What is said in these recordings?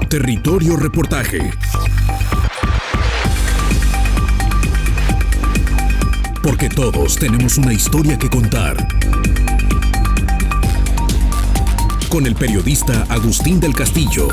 Territorio Reportaje. Porque todos tenemos una historia que contar. Con el periodista Agustín del Castillo.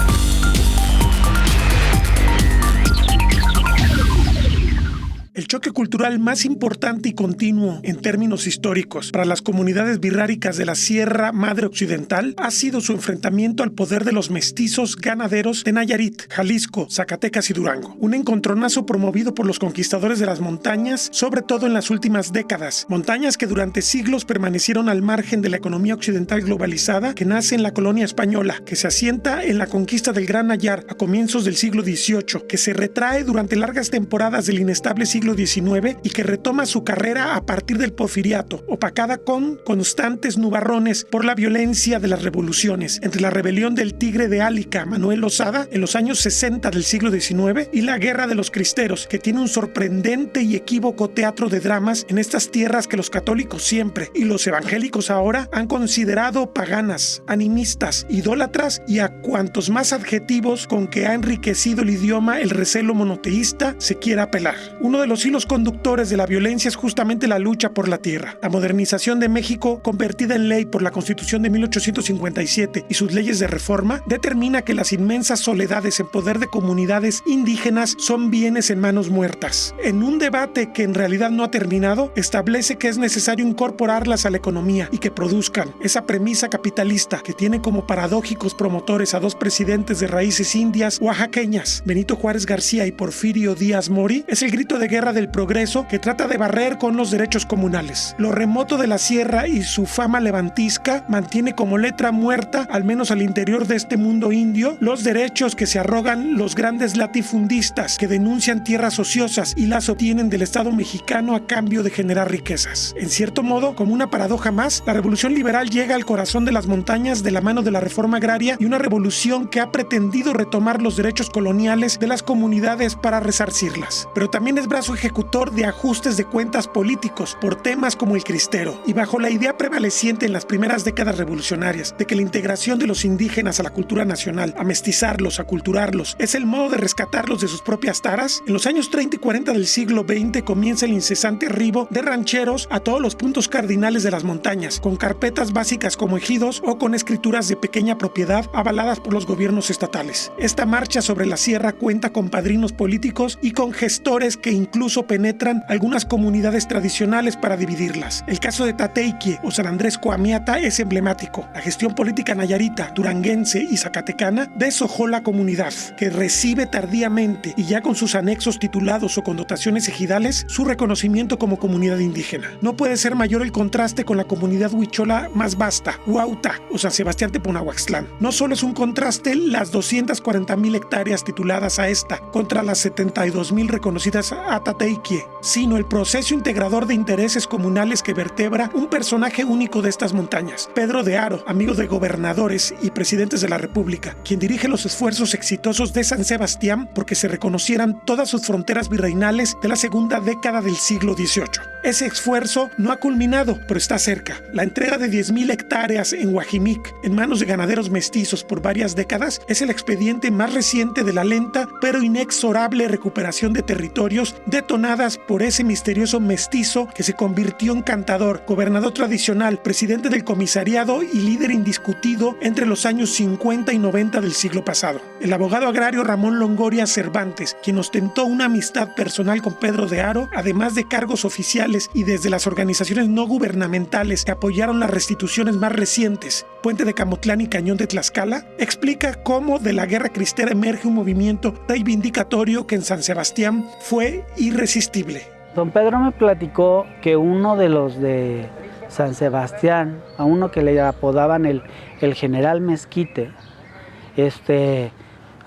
El choque cultural más importante y continuo en términos históricos para las comunidades birráricas de la Sierra Madre Occidental ha sido su enfrentamiento al poder de los mestizos ganaderos de Nayarit, Jalisco, Zacatecas y Durango. Un encontronazo promovido por los conquistadores de las montañas, sobre todo en las últimas décadas. Montañas que durante siglos permanecieron al margen de la economía occidental globalizada que nace en la colonia española, que se asienta en la conquista del Gran Nayar a comienzos del siglo XVIII, que se retrae durante largas temporadas del inestable siglo XIX y que retoma su carrera a partir del Porfiriato, opacada con constantes nubarrones por la violencia de las revoluciones, entre la rebelión del Tigre de Álica, Manuel Lozada, en los años 60 del siglo XIX, y la Guerra de los Cristeros, que tiene un sorprendente y equívoco teatro de dramas en estas tierras que los católicos siempre, y los evangélicos ahora, han considerado paganas, animistas, idólatras y a cuantos más adjetivos con que ha enriquecido el idioma el recelo monoteísta se quiera apelar. Uno de los hilos conductores de la violencia es justamente la lucha por la tierra. La modernización de México, convertida en ley por la Constitución de 1857 y sus leyes de reforma, determina que las inmensas soledades en poder de comunidades indígenas son bienes en manos muertas. En un debate que en realidad no ha terminado, establece que es necesario incorporarlas a la economía y que produzcan. Esa premisa capitalista que tiene como paradójicos promotores a dos presidentes de raíces indias oaxaqueñas, Benito Juárez García y Porfirio Díaz Mori, es el grito de guerra del progreso que trata de barrer con los derechos comunales. Lo remoto de la sierra y su fama levantisca mantiene como letra muerta, al menos al interior de este mundo indio, los derechos que se arrogan los grandes latifundistas que denuncian tierras ociosas y las obtienen del Estado mexicano a cambio de generar riquezas. En cierto modo, como una paradoja más, la revolución liberal llega al corazón de las montañas de la mano de la reforma agraria y una revolución que ha pretendido retomar los derechos coloniales de las comunidades para resarcirlas. Pero también es brazo ejecutor de ajustes de cuentas políticos por temas como el cristero, y bajo la idea prevaleciente en las primeras décadas revolucionarias de que la integración de los indígenas a la cultura nacional, a mestizarlos, a culturarlos, es el modo de rescatarlos de sus propias taras, en los años 30 y 40 del siglo XX comienza el incesante arribo de rancheros a todos los puntos cardinales de las montañas, con carpetas básicas como ejidos o con escrituras de pequeña propiedad avaladas por los gobiernos estatales. Esta marcha sobre la sierra cuenta con padrinos políticos y con gestores que incluso penetran algunas comunidades tradicionales para dividirlas. El caso de Tateiquie o San Andrés Coamiata es emblemático. La gestión política nayarita, duranguense y zacatecana deshojó la comunidad, que recibe tardíamente y ya con sus anexos titulados o con dotaciones ejidales su reconocimiento como comunidad indígena. No puede ser mayor el contraste con la comunidad huichola más vasta, Huauta o San Sebastián Teponahuaxtlán. No solo es un contraste las 240,000 hectáreas tituladas a esta contra las 72,000 reconocidas a Tateiquie, sino el proceso integrador de intereses comunales que vertebra un personaje único de estas montañas, Pedro de Haro, amigo de gobernadores y presidentes de la República, quien dirige los esfuerzos exitosos de San Sebastián porque se reconocieran todas sus fronteras virreinales de la segunda década del siglo XVIII. Ese esfuerzo no ha culminado, pero está cerca. La entrega de 10,000 hectáreas en Huajimic en manos de ganaderos mestizos por varias décadas es el expediente más reciente de la lenta pero inexorable recuperación de territorios detonadas por ese misterioso mestizo que se convirtió en cantador, gobernador tradicional, presidente del comisariado y líder indiscutido entre los años 50 y 90 del siglo pasado. El abogado agrario Ramón Longoria Cervantes, quien ostentó una amistad personal con Pedro de Haro, además de cargos oficiales y desde las organizaciones no gubernamentales que apoyaron las restituciones más recientes, Puente de Camotlán y Cañón de Tlaxcala, explica cómo de la guerra cristera emerge un movimiento reivindicatorio que en San Sebastián fue irresistible. Don Pedro me platicó que uno de los de San Sebastián, a uno que le apodaban el general Mezquite,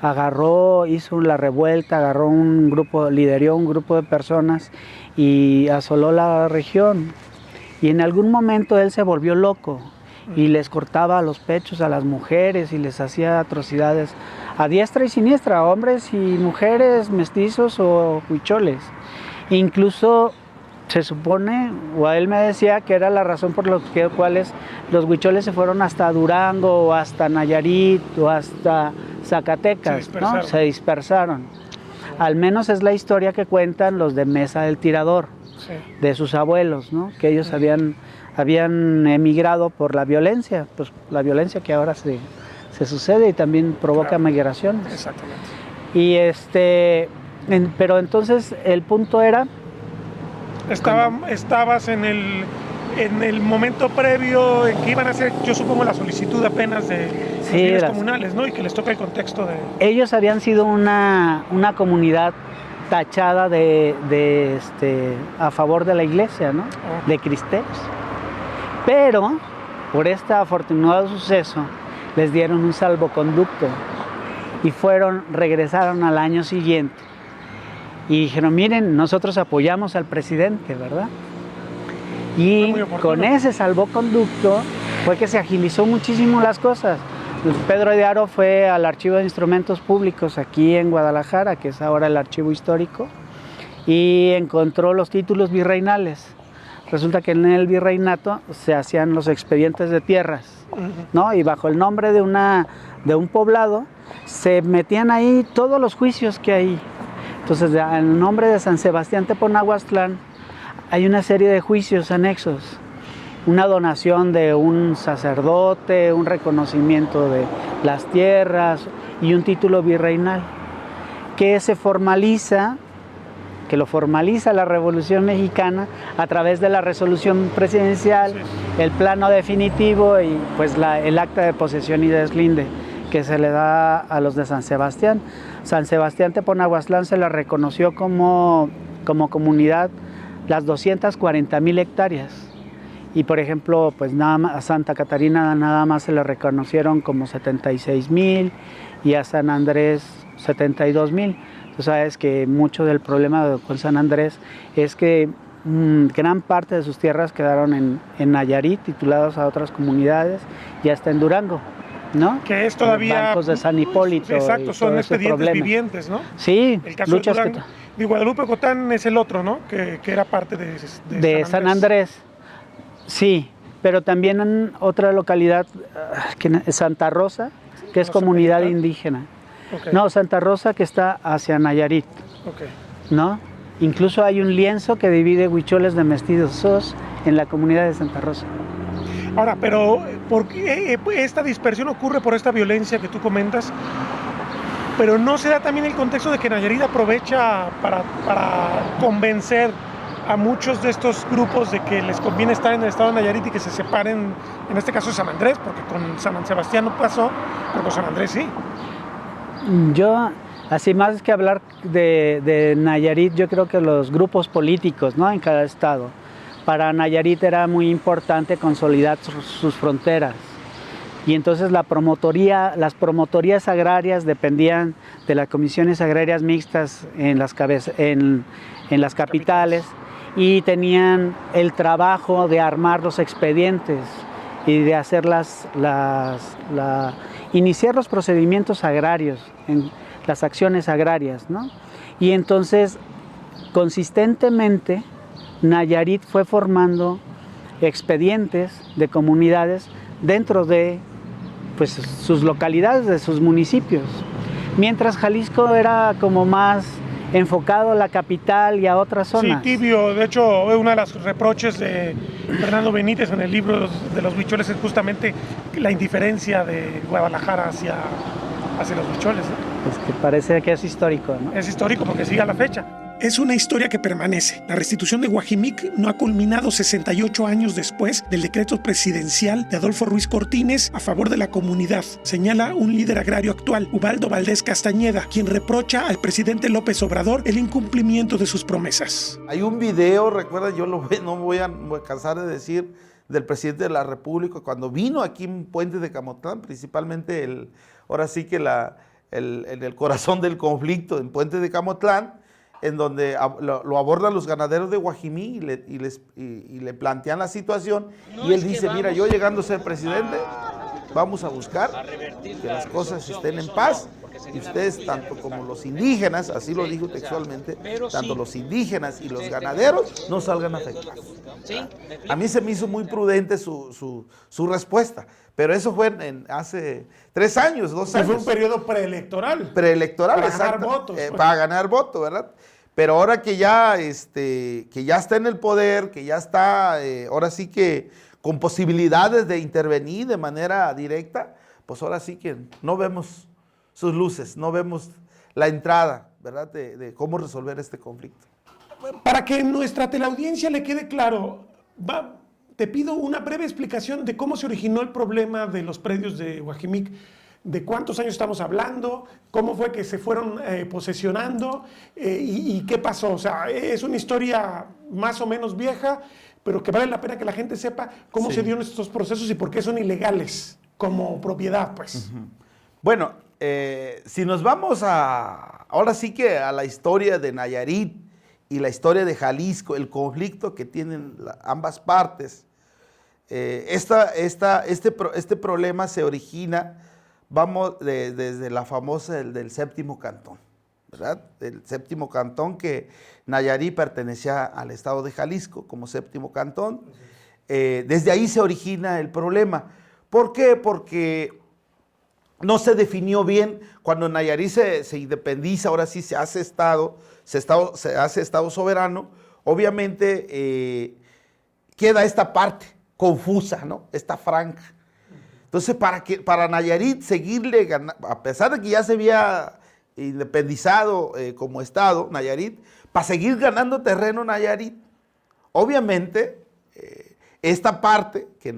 agarró, hizo la revuelta, lideró un grupo de personas y asoló la región. Y en algún momento él se volvió loco y les cortaba los pechos a las mujeres y les hacía atrocidades a diestra y siniestra, hombres y mujeres, mestizos o huicholes. Incluso se supone, o él me decía que era la razón por la cuales los huicholes se fueron hasta Durango o hasta Nayarit o hasta Zacatecas, ¿no? Se dispersaron. Al menos es la historia que cuentan los de Mesa del Tirador, sí, de sus abuelos, ¿no? Que ellos habían emigrado por la violencia, pues la violencia que ahora se sucede y también provoca migraciones. Exactamente. Y pero entonces el punto era... Estabas en el momento previo en que iban a hacer, yo supongo, la solicitud apenas de los bienes comunales, ¿no? Y que les toca el contexto de... Ellos habían sido una comunidad tachada a favor de la iglesia, ¿no? Oh. De cristeros. Pero, por este afortunado suceso, les dieron un salvoconducto y regresaron al año siguiente. Y dijeron, miren, nosotros apoyamos al presidente, ¿verdad? Y con ese salvoconducto fue que se agilizó muchísimo las cosas. Pedro de Haro fue al Archivo de Instrumentos Públicos aquí en Guadalajara, que es ahora el Archivo Histórico, y encontró los títulos virreinales. Resulta que en el virreinato se hacían los expedientes de tierras, ¿no? Y bajo el nombre de un poblado se metían ahí todos los juicios que hay. Entonces, en el nombre de San Sebastián Teponahuastlán hay una serie de juicios anexos, una donación de un sacerdote, un reconocimiento de las tierras y un título virreinal que lo formaliza la Revolución Mexicana a través de la resolución presidencial, sí, el plano definitivo y pues el acta de posesión y deslinde que se le da a los de San Sebastián. San Sebastián Teponahuastlán se le reconoció como comunidad las 240,000 hectáreas. Y por ejemplo, pues nada más, a Santa Catarina nada más se le reconocieron como 76,000 y a San Andrés 72,000. Tú sabes que mucho del problema con San Andrés es que gran parte de sus tierras quedaron en Nayarit, titulados a otras comunidades, y hasta en Durango, ¿no? Que es todavía... Bancos de San Hipólito. Exacto, son expedientes vivientes, ¿no? Sí, el caso de Durango. De Guadalupe Cotán es el otro, ¿no? Que era parte de San Andrés. Sí, pero también en otra localidad, Santa Rosa, que es comunidad indígena. Okay. No, Santa Rosa, que está hacia Nayarit, okay, ¿no? Incluso hay un lienzo que divide huicholes de mestizos en la comunidad de Santa Rosa. Ahora, pero ¿por qué esta dispersión ocurre por esta violencia que tú comentas? Pero ¿no se da también el contexto de que Nayarit aprovecha para convencer a muchos de estos grupos de que les conviene estar en el estado de Nayarit y que se separen, en este caso de San Andrés, porque con San Sebastián no pasó, pero con San Andrés sí? Yo, así más que hablar de Nayarit, yo creo que los grupos políticos, ¿no? En cada estado. Para Nayarit era muy importante consolidar sus fronteras. Y entonces las promotorías agrarias dependían de las comisiones agrarias mixtas en las capitales y tenían el trabajo de armar los expedientes y de hacer iniciar los procedimientos agrarios, en las acciones agrarias, ¿no? Y entonces, consistentemente, Nayarit fue formando expedientes de comunidades dentro de pues, sus localidades, de sus municipios. Mientras Jalisco era como más enfocado a la capital y a otras zonas. Sí, tibio. De hecho, uno de los reproches de Fernando Benítez en el libro de los huicholes es justamente la indiferencia de Guadalajara hacia los huicholes, ¿no? Es que parece que es histórico, ¿no? Es histórico porque sigue a la fecha. Es una historia que permanece. La restitución de Guajimic no ha culminado 68 años después del decreto presidencial de Adolfo Ruiz Cortines a favor de la comunidad, señala un líder agrario actual, Ubaldo Valdés Castañeda, quien reprocha al presidente López Obrador el incumplimiento de sus promesas. Hay un video, recuerda, no me voy a cansar de decir, del presidente de la República cuando vino aquí en Puente de Camotlán, principalmente ahora sí que en el corazón del conflicto en Puente de Camotlán, en donde lo abordan los ganaderos de Guajimí y le plantean la situación, y él dice, mira, yo llegando a ser presidente, vamos a buscar que las cosas estén en paz y ustedes, tanto como los indígenas, así lo dijo textualmente, tanto los indígenas y los ganaderos no salgan afectados. A mí se me hizo muy prudente su respuesta, pero eso fue hace 3 años, 2 años. Fue un periodo preelectoral. Preelectoral, para exacto. Ganar votos, pues. Para ganar votos, ¿verdad? Pero ahora que ya está en el poder, que ya está, ahora sí que con posibilidades de intervenir de manera directa, pues ahora sí que no vemos sus luces, no vemos la entrada, ¿verdad? De cómo resolver este conflicto. Para que nuestra teleaudiencia le quede claro, te pido una breve explicación de cómo se originó el problema de los predios de Huajimic. ¿De cuántos años estamos hablando? ¿Cómo fue que se fueron posesionando? ¿Y qué pasó? O sea, es una historia más o menos vieja, pero que vale la pena que la gente sepa cómo se dieron estos procesos y por qué son ilegales como propiedad, pues. Bueno, si nos vamos ahora sí que a la historia de Nayarit y la historia de Jalisco, el conflicto que tienen ambas partes, este problema se origina, desde la famosa del séptimo cantón, ¿verdad? El séptimo cantón, que Nayarit pertenecía al estado de Jalisco como séptimo cantón. Desde ahí se origina el problema. ¿Por qué? Porque no se definió bien cuando Nayarit se independiza, ahora sí se hace estado soberano. Obviamente queda esta parte confusa, ¿no? Esta franja. Entonces, para Nayarit seguirle ganando, a pesar de que ya se había independizado como estado, Nayarit, para seguir ganando terreno Nayarit, obviamente esta parte que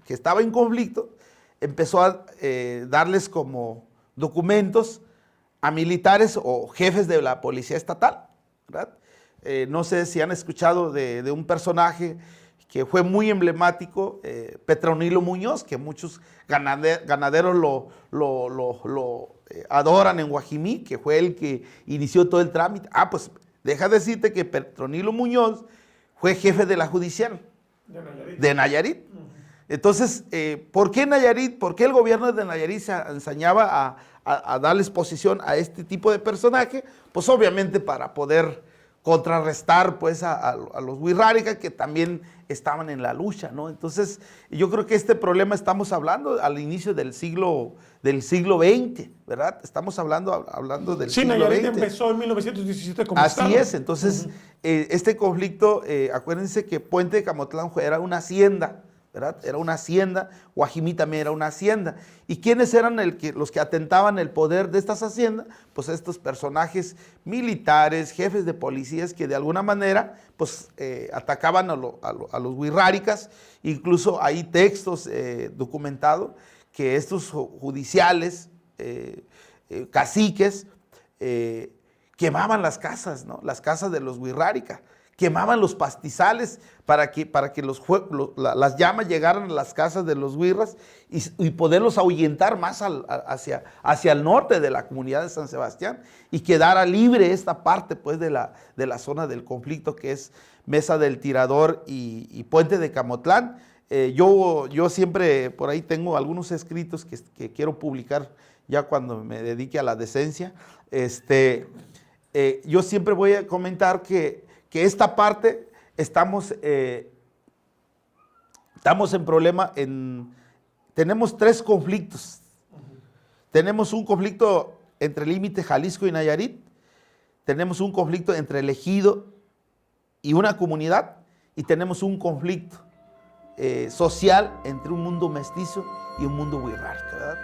estaba en conflicto, empezó a darles como documentos a militares o jefes de la policía estatal, ¿verdad? No sé si han escuchado de un personaje que fue muy emblemático, Petronilo Muñoz, que muchos ganaderos lo adoran en Huajimic, que fue el que inició todo el trámite. Pues deja decirte que Petronilo Muñoz fue jefe de la judicial de Nayarit. Entonces, ¿por qué Nayarit? ¿Por qué el gobierno de Nayarit se ensañaba a darles posición a este tipo de personaje? Pues obviamente para poder contrarrestar pues a los wixárikas, que también estaban en la lucha, ¿no? Entonces, yo creo que este problema estamos hablando al inicio del siglo XX, ¿verdad? Estamos hablando del siglo XX. Sí, Nayarit empezó en 1917 como Así estado. es, entonces, este conflicto, acuérdense que Puente de Camotlán era una hacienda, ¿verdad? Era una hacienda, Huajimic también era una hacienda. ¿Y quiénes eran los que atentaban el poder de estas haciendas? Pues estos personajes militares, jefes de policías, que de alguna manera pues atacaban a los wixárikas. Incluso hay textos documentados que estos judiciales, caciques, quemaban las casas, ¿no? Las casas de los wixárikas. Quemaban los pastizales para que las llamas llegaran a las casas de los huirras y poderlos ahuyentar más hacia el norte de la comunidad de San Sebastián, y quedara libre esta parte pues de la zona del conflicto, que es Mesa del Tirador y Puente de Camotlán. Yo siempre por ahí tengo algunos escritos que quiero publicar ya cuando me dedique a la decencia. Yo siempre voy a comentar que esta parte estamos en problema. Tenemos 3 conflictos. Tenemos un conflicto entre límite Jalisco y Nayarit, tenemos un conflicto entre el ejido y una comunidad, y tenemos un conflicto social entre un mundo mestizo y un mundo wixárika, ¿verdad?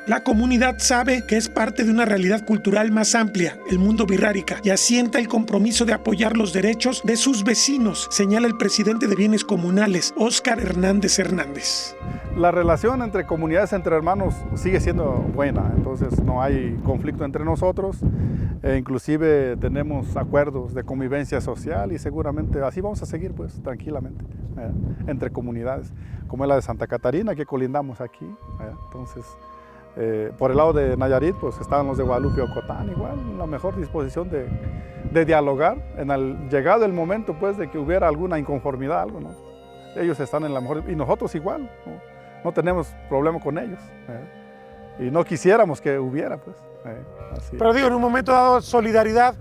La comunidad sabe que es parte de una realidad cultural más amplia, el mundo wixárika, y asienta el compromiso de apoyar los derechos de sus vecinos, señala el presidente de Bienes Comunales, Óscar Hernández Hernández. La relación entre comunidades, entre hermanos, sigue siendo buena, entonces no hay conflicto entre nosotros, inclusive tenemos acuerdos de convivencia social, y seguramente así vamos a seguir pues tranquilamente entre comunidades, como es la de Santa Catarina, que colindamos aquí, entonces... por el lado de Nayarit, pues estaban los de Guadalupe Ocotán, igual, la mejor disposición de dialogar, llegado el momento pues de que hubiera alguna inconformidad, algo, ¿no? Ellos están en la mejor, y nosotros igual, no tenemos problema con ellos. y no quisiéramos que hubiera, pues. Así. Pero digo, en un momento dado, solidaridad,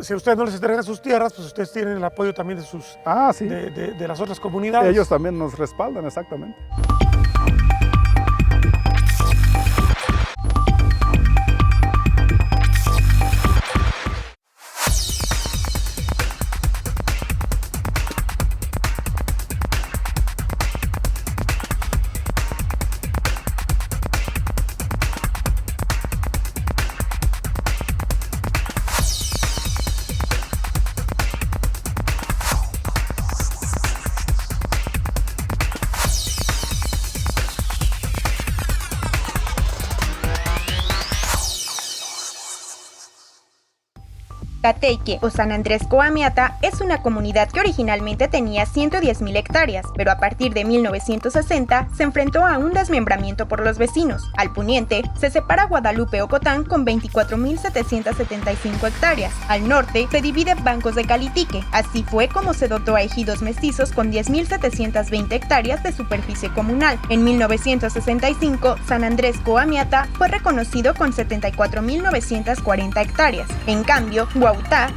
si a ustedes no les entregan sus tierras, pues ustedes tienen el apoyo también de sus Sí. de las otras comunidades. Ellos también nos respaldan, exactamente. Cateique o San Andrés Coamiata es una comunidad que originalmente tenía 110,000 hectáreas, pero a partir de 1960 se enfrentó a un desmembramiento por los vecinos. Al poniente se separa Guadalupe Ocotán con 24,775 hectáreas. Al norte se divide Bancos de Calitique. Así fue como se dotó a ejidos mestizos con 10,720 hectáreas de superficie comunal. En 1965, San Andrés Coamiata fue reconocido con 74,940 hectáreas. En cambio, Huautá,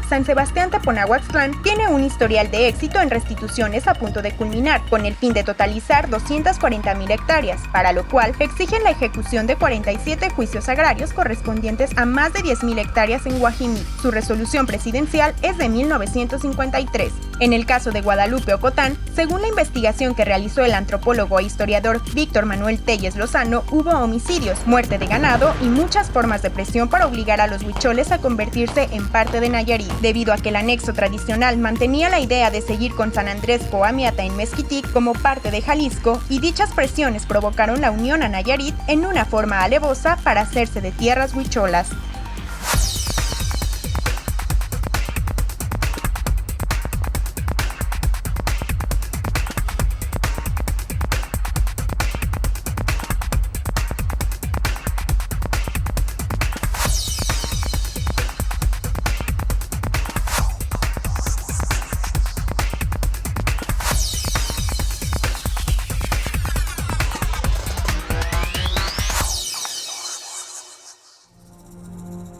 San Sebastián Teponahuaxtlán, tiene un historial de éxito en restituciones a punto de culminar, con el fin de totalizar 240,000 hectáreas, para lo cual exigen la ejecución de 47 juicios agrarios correspondientes a más de 10,000 hectáreas en Guajimí. Su resolución presidencial es de 1953. En el caso de Guadalupe Ocotán, según la investigación que realizó el antropólogo e historiador Víctor Manuel Telles Lozano, hubo homicidios, muerte de ganado y muchas formas de presión para obligar a los huicholes a convertirse en parte de Nayarit, debido a que el anexo tradicional mantenía la idea de seguir con San Andrés Coamiata en Mezquitic como parte de Jalisco, y dichas presiones provocaron la unión a Nayarit en una forma alevosa para hacerse de tierras huicholas.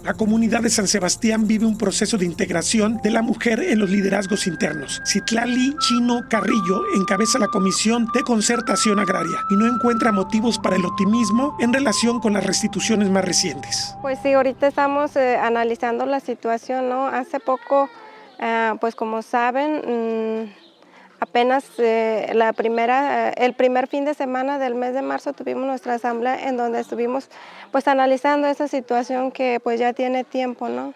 La comunidad de San Sebastián vive un proceso de integración de la mujer en los liderazgos internos. Citlali Chino Carrillo encabeza la Comisión de Concertación Agraria y no encuentra motivos para el optimismo en relación con las restituciones más recientes. Pues sí, ahorita estamos analizando la situación, ¿no? Hace poco, pues como saben, apenas el primer fin de semana del mes de marzo tuvimos nuestra asamblea en donde estuvimos pues analizando esa situación que pues ya tiene tiempo, ¿no?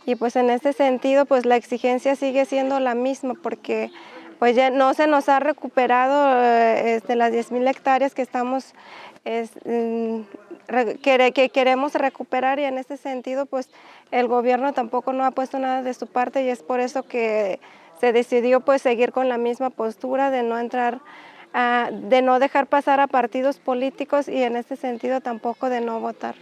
Y pues en este sentido pues la exigencia sigue siendo la misma porque pues ya no se nos ha recuperado las 10,000 hectáreas que estamos que queremos recuperar, y en este sentido pues el gobierno tampoco no ha puesto nada de su parte, y es por eso que se decidió pues seguir con la misma postura de no entrar, de no dejar pasar a partidos políticos, y en este sentido tampoco de no votar.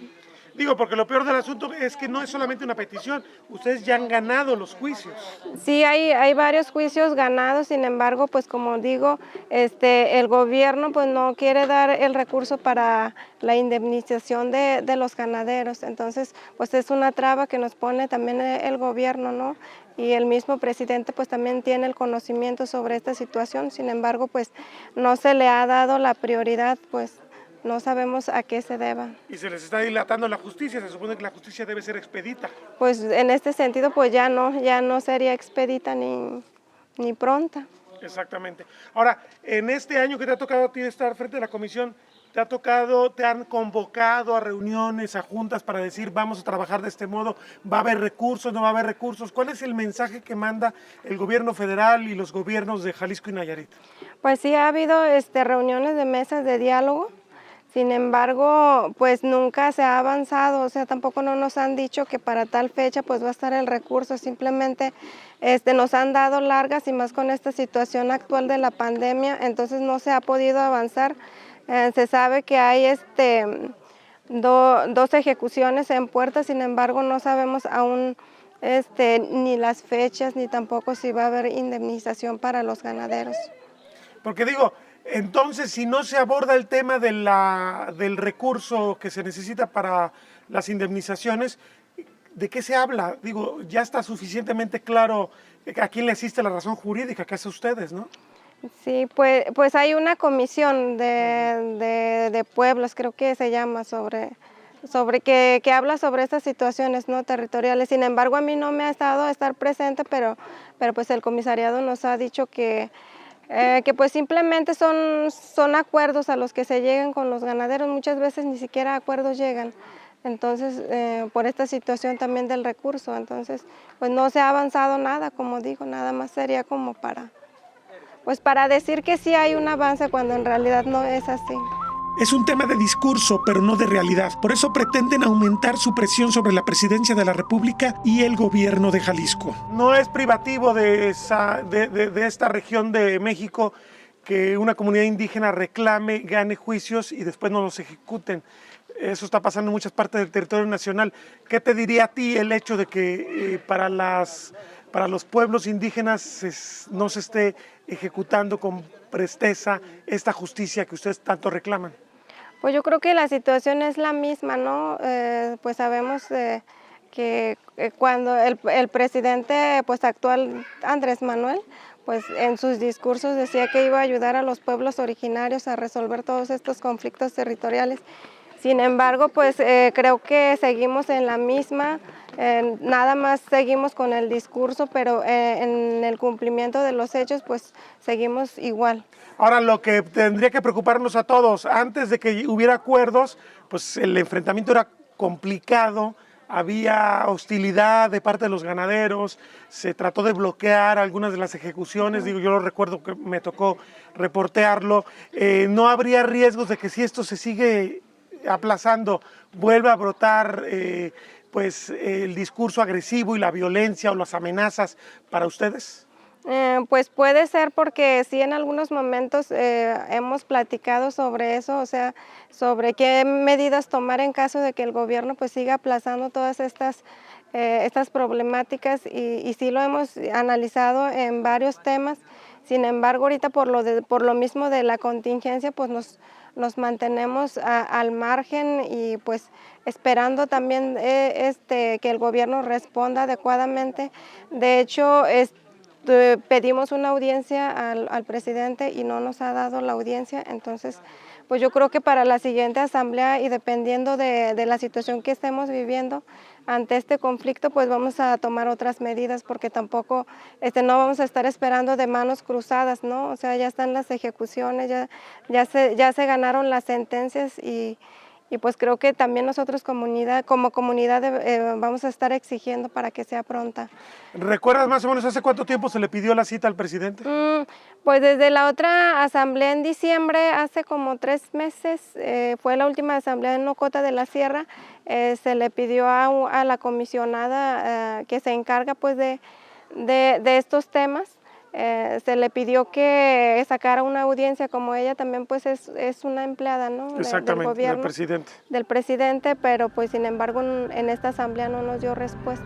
Digo, porque lo peor del asunto es que no es solamente una petición, ustedes ya han ganado los juicios. Sí, hay varios juicios ganados, sin embargo, pues como digo, el gobierno pues no quiere dar el recurso para la indemnización de los ganaderos, entonces pues es una traba que nos pone también el gobierno, ¿no? Y el mismo presidente pues también tiene el conocimiento sobre esta situación, sin embargo pues no se le ha dado la prioridad, pues no sabemos a qué se deba. Y se les está dilatando la justicia, se supone que la justicia debe ser expedita. Pues en este sentido pues ya no sería expedita ni pronta. Exactamente. Ahora, en este año que te ha tocado a ti estar frente a la comisión, te han convocado a reuniones, a juntas para decir vamos a trabajar de este modo, va a haber recursos, no va a haber recursos. ¿Cuál es el mensaje que manda el gobierno federal y los gobiernos de Jalisco y Nayarit? Pues sí, ha habido reuniones de mesas de diálogo. Sin embargo, pues nunca se ha avanzado, o sea, tampoco no nos han dicho que para tal fecha pues va a estar el recurso, simplemente nos han dado largas, y más con esta situación actual de la pandemia, entonces no se ha podido avanzar. Se sabe que hay dos ejecuciones en puerta, sin embargo no sabemos aún ni las fechas ni tampoco si va a haber indemnización para los ganaderos. Porque digo, Entonces, si no se aborda el tema del recurso que se necesita para las indemnizaciones, ¿de qué se habla? Digo, ya está suficientemente claro a quién le asiste la razón jurídica, que es a ustedes, ¿no? Sí, pues hay una comisión de pueblos, creo que se llama, que habla sobre estas situaciones, ¿no?, territoriales. Sin embargo, a mí no me ha estado a estar presente, pero pues el comisariado nos ha dicho que pues simplemente son acuerdos a los que se llegan con los ganaderos. Muchas veces ni siquiera a acuerdos llegan. Entonces, por esta situación también del recurso, entonces, pues no se ha avanzado nada, como digo, nada más sería como para decir que sí hay un avance cuando en realidad no es así. Es un tema de discurso, pero no de realidad. Por eso pretenden aumentar su presión sobre la presidencia de la República y el gobierno de Jalisco. No es privativo de esta región de México que una comunidad indígena reclame, gane juicios y después no los ejecuten. Eso está pasando en muchas partes del territorio nacional. ¿Qué te diría a ti el hecho de que para los pueblos indígenas no se esté ejecutando con presteza esta justicia que ustedes tanto reclaman? Pues yo creo que la situación es la misma, ¿no? Pues sabemos que cuando el presidente pues actual, Andrés Manuel, pues en sus discursos decía que iba a ayudar a los pueblos originarios a resolver todos estos conflictos territoriales. Sin embargo, pues creo que seguimos en la misma, nada más seguimos con el discurso, pero en el cumplimiento de los hechos, pues seguimos igual. Ahora, lo que tendría que preocuparnos a todos, antes de que hubiera acuerdos, pues el enfrentamiento era complicado, había hostilidad de parte de los ganaderos, se trató de bloquear algunas de las ejecuciones, digo, yo lo recuerdo que me tocó reportearlo, no habría riesgos de que si esto se sigue aplazando, vuelva a brotar pues el discurso agresivo y la violencia o las amenazas para ustedes? Pues puede ser porque sí en algunos momentos hemos platicado sobre eso, o sea, sobre qué medidas tomar en caso de que el gobierno pues siga aplazando todas estas problemáticas y sí lo hemos analizado en varios temas. Sin embargo, ahorita por lo mismo de la contingencia, pues nos mantenemos al margen y pues esperando también que el gobierno responda adecuadamente. De hecho, pedimos una audiencia al presidente y no nos ha dado la audiencia, entonces pues yo creo que para la siguiente asamblea y dependiendo de la situación que estemos viviendo ante este conflicto, pues vamos a tomar otras medidas porque tampoco no vamos a estar esperando de manos cruzadas, ¿no? O sea, ya están las ejecuciones, ya se ganaron las sentencias y pues creo que también nosotros como comunidad vamos a estar exigiendo para que sea pronta. ¿Recuerdas más o menos hace cuánto tiempo se le pidió la cita al presidente? Pues desde la otra asamblea en diciembre, hace como 3 meses, fue la última asamblea en Nocota de la Sierra, se le pidió a la comisionada que se encarga pues de estos temas. Se le pidió que sacara una audiencia, como ella también pues es una empleada, ¿no? Exactamente, del gobierno, del presidente, pero pues sin embargo en esta asamblea no nos dio respuesta.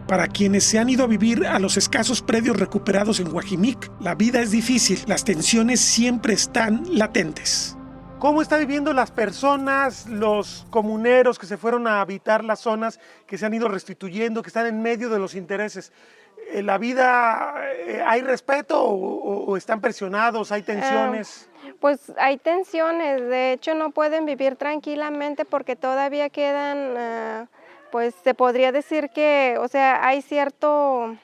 Para quienes se han ido a vivir a los escasos predios recuperados en Guajimic, la vida es difícil, las tensiones siempre están latentes. ¿Cómo están viviendo las personas, los comuneros que se fueron a habitar las zonas que se han ido restituyendo, que están en medio de los intereses? ¿La vida, hay respeto o están presionados, hay tensiones? Pues hay tensiones, de hecho no pueden vivir tranquilamente porque todavía quedan, pues se podría decir que, o sea, hay cierto...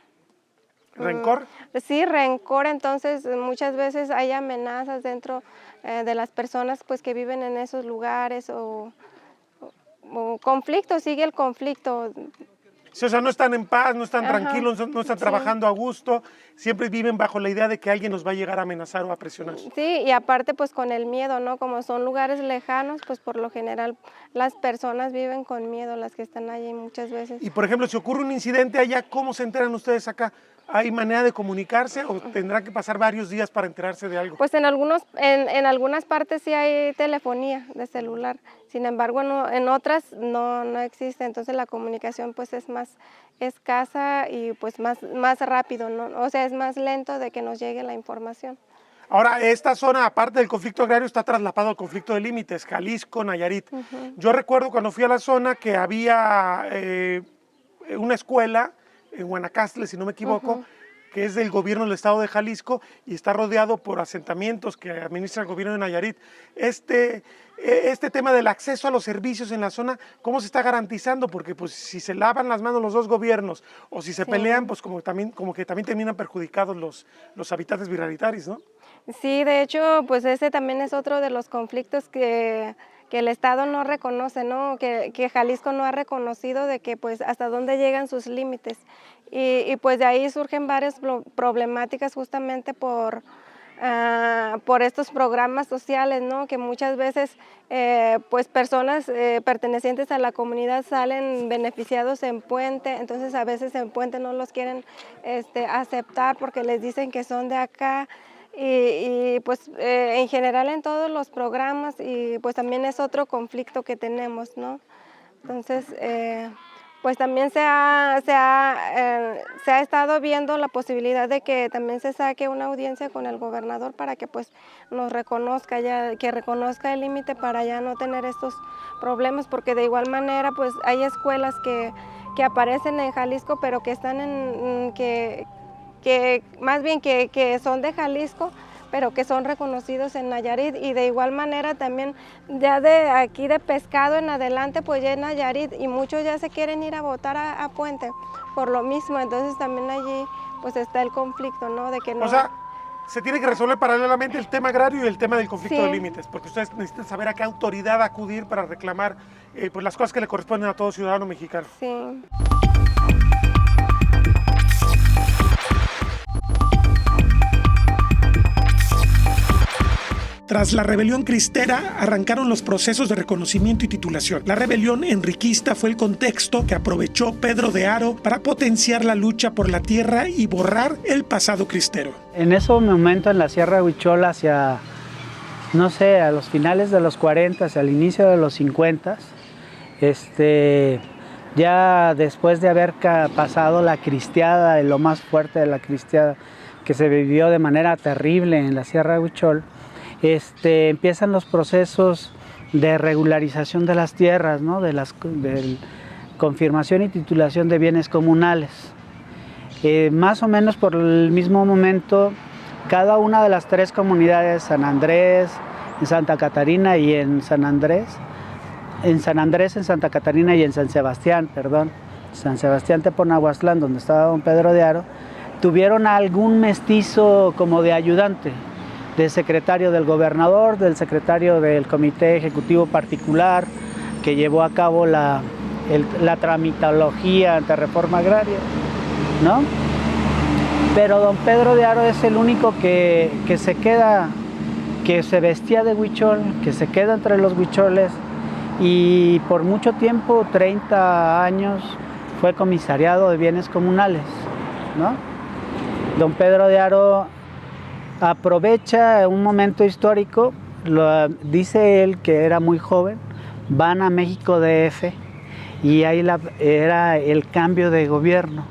¿Rencor? Sí, rencor, entonces muchas veces hay amenazas dentro de las personas pues que viven en esos lugares o conflicto, sigue el conflicto. Sí, o sea, no están en paz, no están tranquilos, no están trabajando a gusto, siempre viven bajo la idea de que alguien nos va a llegar a amenazar o a presionar. Sí, y aparte pues con el miedo, ¿no? Como son lugares lejanos, pues por lo general las personas viven con miedo, las que están allí muchas veces. Y por ejemplo, si ocurre un incidente allá, ¿cómo se enteran ustedes acá? ¿Hay manera de comunicarse o tendrán que pasar varios días para enterarse de algo? Pues en algunas partes sí hay telefonía de celular, sin embargo en otras no existe, entonces la comunicación pues es más escasa y pues más rápido, ¿no? O sea, es más lento de que nos llegue la información. Ahora, esta zona, aparte del conflicto agrario, está traslapado al conflicto de límites, Jalisco, Nayarit. Yo recuerdo cuando fui a la zona que había una escuela en Guanacaste, si no me equivoco, que es del gobierno del estado de Jalisco y está rodeado por asentamientos que administra el gobierno de Nayarit. Este tema del acceso a los servicios en la zona, ¿cómo se está garantizando? Porque pues, si se lavan las manos los dos gobiernos o si se pelean, pues como que también terminan perjudicados los habitantes viralitaris, ¿no? Sí, de hecho, pues ese también es otro de los conflictos que el Estado no reconoce, ¿no? Que Jalisco no ha reconocido de que pues hasta dónde llegan sus límites. Y pues de ahí surgen varias problemáticas justamente por estos programas sociales, ¿no? Que muchas veces pues personas pertenecientes a la comunidad salen beneficiados en Puente, entonces a veces en Puente no los quieren aceptar porque les dicen que son de acá. Y pues en general en todos los programas, y pues también es otro conflicto que tenemos, ¿no? Entonces, pues también se ha estado viendo la posibilidad de que también se saque una audiencia con el gobernador para que pues nos reconozca, que reconozca el límite para ya no tener estos problemas, porque de igual manera pues hay escuelas que aparecen en Jalisco, pero que están más bien que son de Jalisco, pero que son reconocidos en Nayarit, y de igual manera también ya de aquí de Pescado en adelante pues ya en Nayarit, y muchos ya se quieren ir a votar a Puente por lo mismo, entonces también allí pues está el conflicto, ¿no? De que no... O sea, se tiene que resolver paralelamente el tema agrario y el tema del conflicto de límites, porque ustedes necesitan saber a qué autoridad acudir para reclamar pues las cosas que le corresponden a todo ciudadano mexicano. Sí. Tras la rebelión cristera, arrancaron los procesos de reconocimiento y titulación. La rebelión enriquista fue el contexto que aprovechó Pedro de Haro para potenciar la lucha por la tierra y borrar el pasado cristero. En ese momento en la Sierra Huichol, hacia, no sé, a los finales de los 40, hacia el inicio de los 50, ya después de haber pasado la cristiada, lo más fuerte de la cristiada, que se vivió de manera terrible en la Sierra Huichol, empiezan los procesos de regularización de las tierras, ¿no? de confirmación y titulación de bienes comunales. Más o menos por el mismo momento, cada una de las tres comunidades, San Andrés, en Santa Catarina y en San Andrés, en Santa Catarina y en San Sebastián Teponahuatlán, donde estaba don Pedro de Haro, tuvieron algún mestizo como de ayudante, del secretario del gobernador, del secretario del comité ejecutivo particular, que llevó a cabo la tramitología ante reforma agraria, ¿no? Pero don Pedro de Haro es el único que se queda, que se vestía de huichol, que se queda entre los huicholes, y por mucho tiempo, 30 años, fue comisariado de bienes comunales, ¿no? Don Pedro de Haro aprovecha un momento histórico, dice él que era muy joven, van a México DF y ahí era el cambio de gobierno.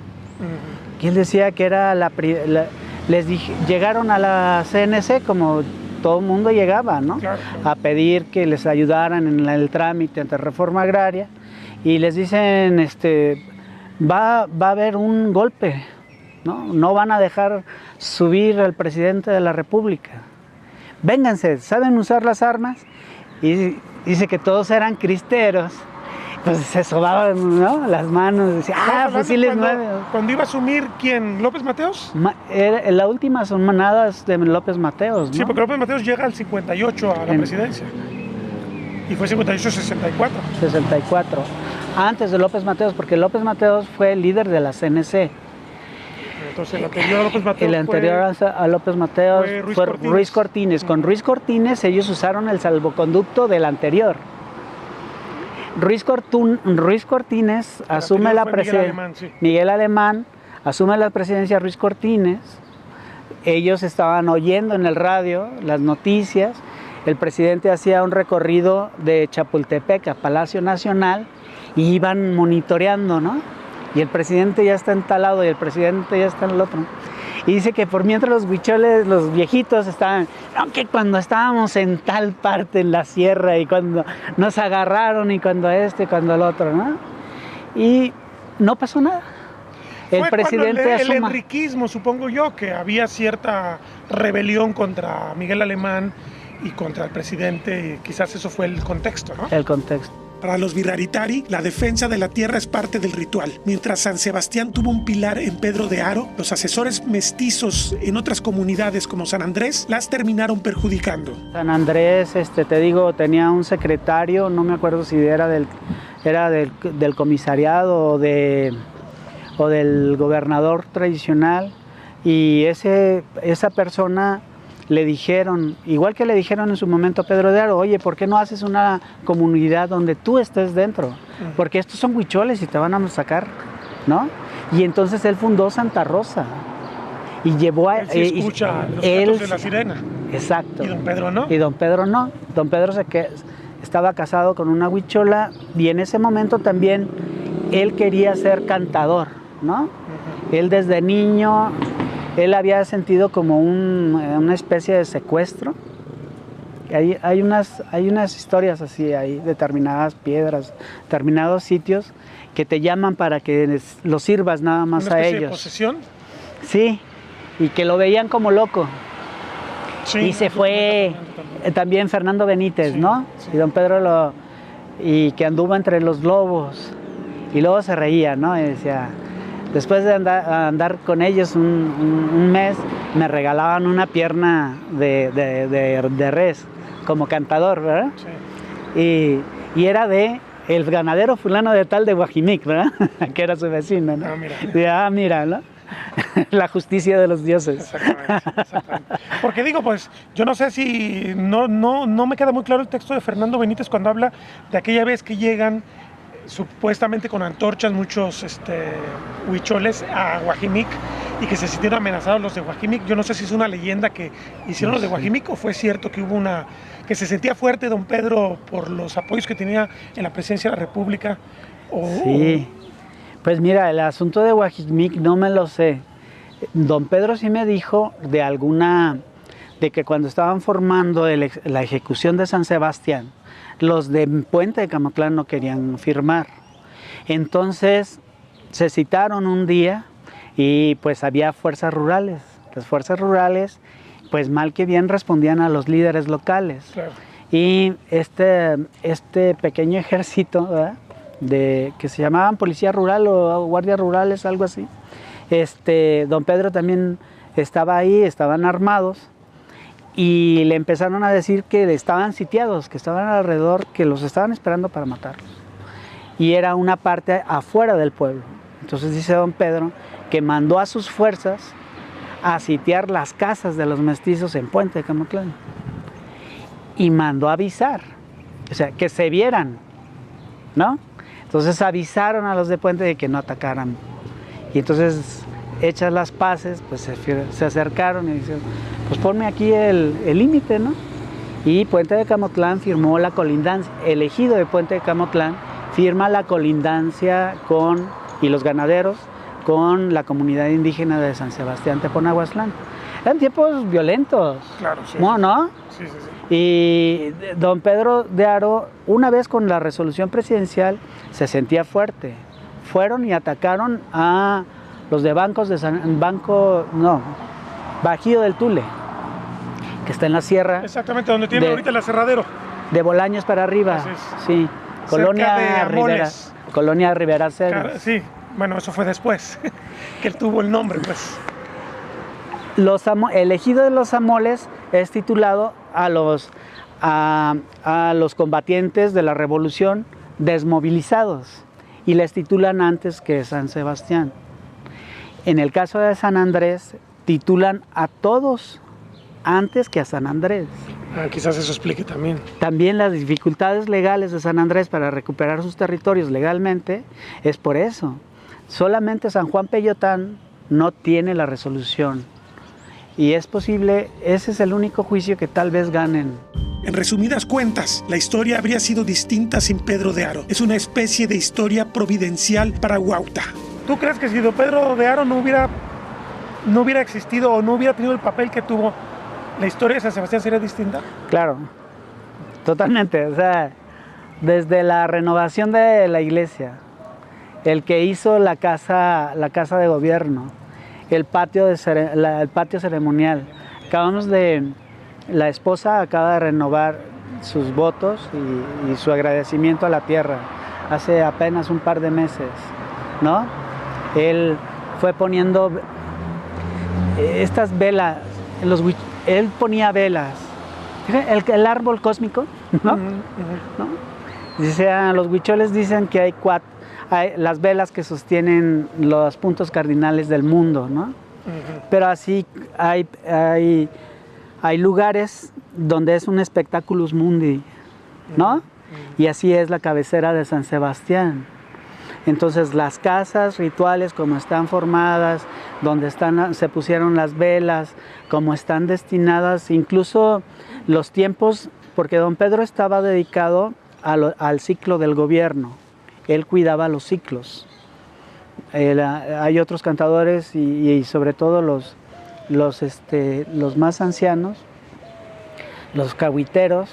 Y él decía que era llegaron a la CNC como todo el mundo llegaba, ¿no? Claro. A pedir que les ayudaran en el trámite ante reforma agraria, y les dicen, va a haber un golpe, no van a dejar subir al presidente de la República. Vénganse, ¿saben usar las armas? Y dice que todos eran cristeros. Pues se sobaban, ¿no? Las manos, decía, fusiles nuevos. ¿Cuándo iba a asumir quién? ¿López Mateos? La última son manadas de López Mateos, ¿no? Sí, porque López Mateos llega al 58 a la presidencia. Y fue 58-64. 64. Antes de López Mateos, porque López Mateos fue el líder de la CNC. Entonces el anterior a López Mateos a López Mateos fue Ruiz Cortines. Con Ruiz Cortines ellos usaron el salvoconducto del anterior. Ruiz Cortines asume la presidencia. Miguel Alemán asume la presidencia. Ruiz Cortines. Ellos estaban oyendo en el radio las noticias. El presidente hacía un recorrido de Chapultepec a Palacio Nacional y iban monitoreando, ¿no? Y el presidente ya está en tal lado y el presidente ya está en el otro. Y dice que por mientras los huicholes, los viejitos estaban, aunque cuando estábamos en tal parte en la sierra y cuando nos agarraron y cuando cuando el otro, ¿no? Y no pasó nada. El Fue presidente cuando el asuma. enriquismo, supongo yo, que había cierta rebelión contra Miguel Alemán y contra el presidente, y quizás eso fue el contexto, ¿no? El contexto. Para los Virraritari, la defensa de la tierra es parte del ritual. Mientras San Sebastián tuvo un pilar en Pedro de Haro, los asesores mestizos en otras comunidades como San Andrés las terminaron perjudicando. San Andrés, te digo, tenía un secretario, no me acuerdo si era del comisariado o del gobernador tradicional, y esa persona le dijeron, igual que le dijeron en su momento a Pedro de Haro, oye, ¿por qué no haces una comunidad donde tú estés dentro? Porque estos son huicholes y te van a sacar, ¿no? Y entonces él fundó Santa Rosa y llevó a... Él sí escucha los cantos de la sirena. Exacto. ¿Y don Pedro no? Y don Pedro no. Don Pedro estaba casado con una huichola y en ese momento también él quería ser cantador, ¿no? Él desde niño... Él había sentido como una especie de secuestro. Hay unas historias así, hay determinadas piedras, determinados sitios que te llaman para que los sirvas nada más a ellos. ¿Una especie de posesión? Sí, y que lo veían como loco. Sí, y se fue también Fernando Benítez, sí, ¿no? Sí. Y don Pedro y que anduvo entre los lobos. Y luego se reía, ¿no? Y decía... Después de andar con ellos un mes, me regalaban una pierna de res, como cantador, ¿verdad? Sí. Y era de el ganadero fulano de tal de Guajimic, ¿verdad? Que era su vecino, ¿no? Mira, ¿no? La justicia de los dioses. Exactamente. Porque digo, pues, yo no sé si... No me queda muy claro el texto de Fernando Benítez cuando habla de aquella vez que llegan... supuestamente con antorchas muchos huicholes a Guajimic y que se sintieron amenazados los de Guajimic. Yo no sé si es una leyenda que hicieron los de Guajimic o fue cierto que hubo que se sentía fuerte don Pedro por los apoyos que tenía en la presidencia de la República. Sí, pues mira, el asunto de Guajimic no me lo sé. Don Pedro sí me dijo de que cuando estaban formando la ejecución de San Sebastián, los de Puente de Camotlán no querían firmar. Entonces se citaron un día y pues había fuerzas rurales. Las fuerzas rurales, pues mal que bien respondían a los líderes locales. Claro. Y este pequeño ejército, ¿verdad? Que se llamaban policía rural o guardias rurales, algo así. Don Pedro también estaba ahí, estaban armados. Y le empezaron a decir que estaban sitiados, que estaban alrededor, que los estaban esperando para matarlos. Y era una parte afuera del pueblo. Entonces dice don Pedro que mandó a sus fuerzas a sitiar las casas de los mestizos en Puente de Camotlán. Y mandó a avisar, o sea, que se vieran, ¿no? Entonces avisaron a los de Puente de que no atacaran. Y entonces... hechas las paces, pues se acercaron y dijeron, pues ponme aquí el límite, ¿no? Y Puente de Camotlán firmó la colindancia, el ejido de Puente de Camotlán firma la colindancia y los ganaderos con la comunidad indígena de San Sebastián Teponahuatlán. Eran tiempos violentos, claro, sí. ¿No? Sí. Y don Pedro de Haro, una vez con la resolución presidencial, se sentía fuerte. Fueron y atacaron a los de Bajío del Tule, que está en la sierra. Exactamente, donde tiene ahorita el aserradero. De Bolaños para arriba, sí. Colonia Rivera Ceres. Sí, bueno, eso fue después, que él tuvo el nombre, pues. El ejido de los Amoles es titulado a los combatientes de la revolución desmovilizados y les titulan antes que San Sebastián. En el caso de San Andrés, titulan a todos antes que a San Andrés. Quizás eso explique también. También las dificultades legales de San Andrés para recuperar sus territorios legalmente es por eso. Solamente San Juan Peyotán no tiene la resolución. Y es posible, ese es el único juicio que tal vez ganen. En resumidas cuentas, la historia habría sido distinta sin Pedro de Haro. Es una especie de historia providencial para Huautla. ¿Tú crees que si don Pedro de Haro no hubiera no hubiera existido o no hubiera tenido el papel que tuvo, ¿la historia de San Sebastián sería distinta? Claro, totalmente. O sea, desde la renovación de la iglesia, el que hizo la casa de gobierno, el patio ceremonial. La esposa acaba de renovar sus votos y su agradecimiento a la tierra hace apenas un par de meses, ¿no? Él fue poniendo estas velas, él ponía velas, el árbol cósmico, ¿no? ¿No? Los huicholes dicen que hay las velas que sostienen los puntos cardinales del mundo, ¿no? Pero así hay lugares donde es un espectaculus mundi, ¿no? Y así es la cabecera de San Sebastián. Entonces las casas rituales como están formadas, donde se pusieron las velas, como están destinadas, incluso los tiempos, porque don Pedro estaba dedicado al ciclo del gobierno, él cuidaba los ciclos. Hay otros cantadores y sobre todo los más ancianos, los cahuiteros,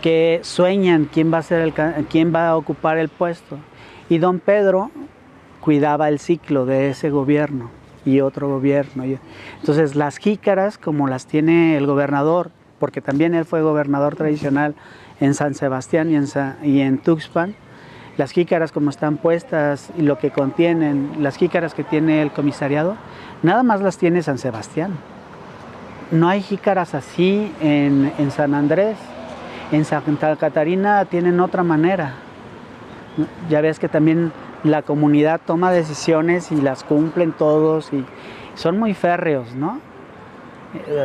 que sueñan quién va a ocupar el puesto. Y don Pedro cuidaba el ciclo de ese gobierno y otro gobierno. Entonces las jícaras, como las tiene el gobernador, porque también él fue gobernador tradicional en San Sebastián y en Tuxpan, las jícaras como están puestas y lo que contienen, las jícaras que tiene el comisariado, nada más las tiene San Sebastián. No hay jícaras así en San Andrés. En Santa Catarina tienen otra manera. Ya ves que también la comunidad toma decisiones y las cumplen todos y son muy férreos, ¿no?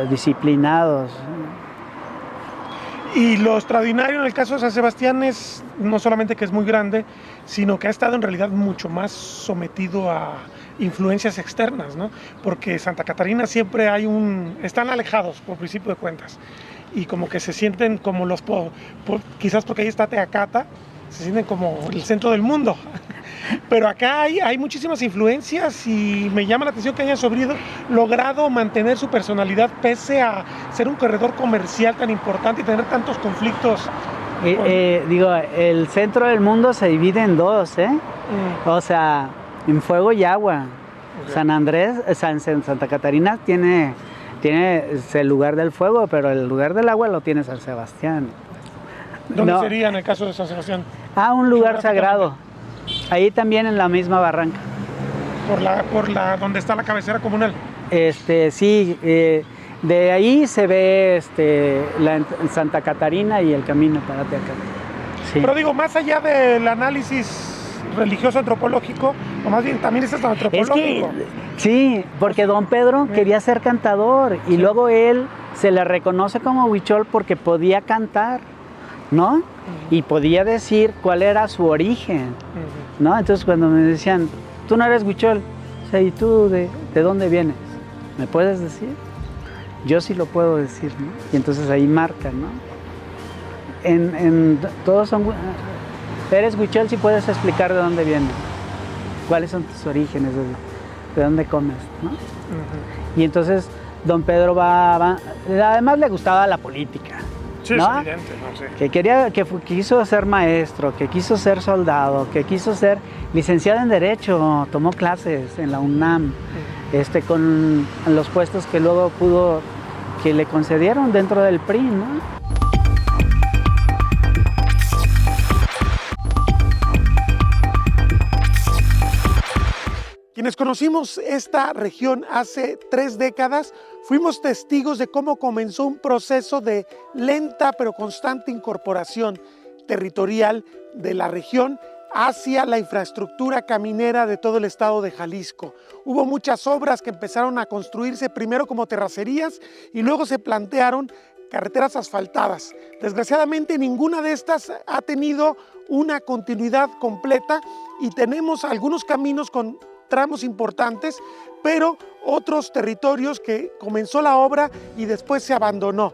Disciplinados. Y lo extraordinario en el caso de San Sebastián es no solamente que es muy grande, sino que ha estado en realidad mucho más sometido a influencias externas, ¿no? Porque Santa Catarina siempre están alejados por principio de cuentas y como que se sienten como quizás porque ahí está Teacata, se sienten como el centro del mundo. Pero acá hay muchísimas influencias y me llama la atención que hayan logrado mantener su personalidad pese a ser un corredor comercial tan importante y tener tantos conflictos. El centro del mundo se divide en dos, O sea, en fuego y agua. Okay. San Andrés, Santa Catarina tiene el lugar del fuego, pero el lugar del agua lo tiene San Sebastián. ¿Dónde sería en el caso de San Sebastián? Un lugar sagrado. Ahí también en la misma barranca. Por donde está la cabecera comunal. Sí, de ahí se ve Santa Catarina y el camino para Teacata. Sí. Pero digo, más allá del análisis religioso antropológico, o más bien también es antropológico. Sí, porque don Pedro quería ser cantador y luego él se le reconoce como huichol porque podía cantar, ¿no? Y podía decir cuál era su origen, ¿no? Entonces cuando me decían, tú no eres huichol, o sea, ¿y tú de dónde vienes? ¿Me puedes decir? Yo sí lo puedo decir, ¿no? Y entonces ahí marcan, ¿no? Todos son... Eres huichol si puedes explicar de dónde vienes, cuáles son tus orígenes, de dónde comes, ¿no? Y entonces don Pedro además le gustaba la política. Sí, ¿no? Es evidente, no sé. Que quiso ser maestro, que quiso ser soldado, que quiso ser licenciado en Derecho, tomó clases en la UNAM, con los puestos que luego que le concedieron dentro del PRI, ¿no? Quienes conocimos esta región hace 3 décadas, fuimos testigos de cómo comenzó un proceso de lenta pero constante incorporación territorial de la región hacia la infraestructura caminera de todo el estado de Jalisco. Hubo muchas obras que empezaron a construirse primero como terracerías y luego se plantearon carreteras asfaltadas. Desgraciadamente ninguna de estas ha tenido una continuidad completa y tenemos algunos caminos con tramos importantes, pero otros territorios que comenzó la obra y después se abandonó.